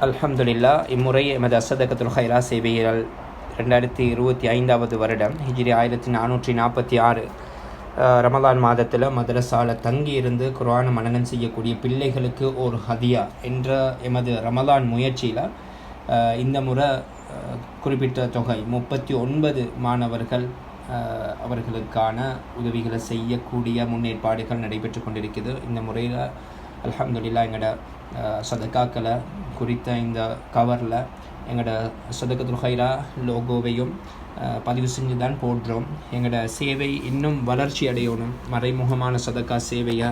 அல்ஹம்துலில்லா. இம்முறை எமது அஸ்ஸதகத்துல் ஹைரா சேவையால் 2025 வருடம் ஹிஜ்ரி 1446 ரமலான் மாதத்தில் மதரசாவில் தங்கி இருந்து குர்ஆனை மனனம் செய்யக்கூடிய பிள்ளைகளுக்கு ஒரு ஹதியா என்ற எமது ரமலான் முயற்சியில் இந்த முறை குறிப்பிட்ட தொகை 39 மாணவர்கள் அவர்களுக்கான உதவிகளை செய்யக்கூடிய முன்னேற்பாடுகள் நடைபெற்று கொண்டிருக்குது. இந்த முறையில் அல்ஹம்துலில்லா எங்களோட சதக்காக்களை குறித்த இந்த கவரில் எங்களோட சதகத்துல் ஹைரா லோகோவையும் பதிவு செஞ்சு தான் போடுறோம். எங்களோட சேவை இன்னும் வளர்ச்சி அடையணும். மறைமுகமான சதக்கா சேவையை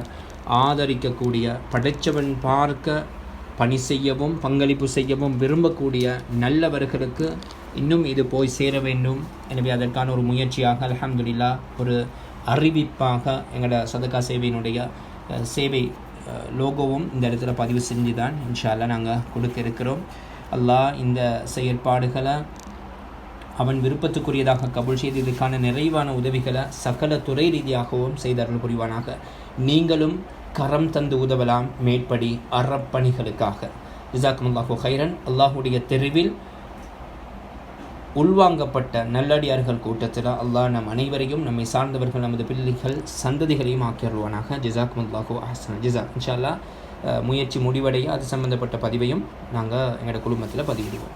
ஆதரிக்கக்கூடிய, படைச்சவன் பார்க்க பணி செய்யவும் பங்களிப்பு செய்யவும் விரும்பக்கூடிய நல்லவர்களுக்கு இன்னும் இது போய் சேர வேண்டும். எனவே அதற்கான ஒரு முயற்சியாக அல்ஹம்துலில்லா ஒரு அறிவிப்பாக எங்களோட சதக்கா சேவையினுடைய சேவை லோகோவும் இந்த இடத்துல பதிவு செஞ்சு தான் இன்ஷா அல்லாஹ் நாங்கள் கொடுக்க இருக்கிறோம். அல்லாஹ் இந்த செயற்பாடுகளை அவன் விருப்பத்துக்குரியதாக கபூல் செய்து இதுக்கான நிறைவான உதவிகளை சகல துறை ரீதியாகவும் செய்தருள் புரிவானாக. நீங்களும் கரம் தந்து உதவலாம் மேற்படி அறப்பணிகளுக்காக. ஜஸாக்குமுல்லாஹு ஹைரன். அல்லாஹுடைய தெருவில் உள்வாங்கப்பட்ட நல்லடியார்கள் கூட்டத்தில் அல்லாஹ் நம் அனைவரையும் நம்மை சார்ந்தவர்கள் நமது பிள்ளைகள் சந்ததிகளையும் ஆக்கிடுவானாக. ஜஸாக்குமுல்லாஹு அஹ்ஸன் ஜஸா. இன்ஷா அல்லாஹ் முயற்சி முடிவடைய அது சம்பந்தப்பட்ட பதிவையும் நாங்கள் எங்களோட குழுமத்தில் பதிவிடுவோம்.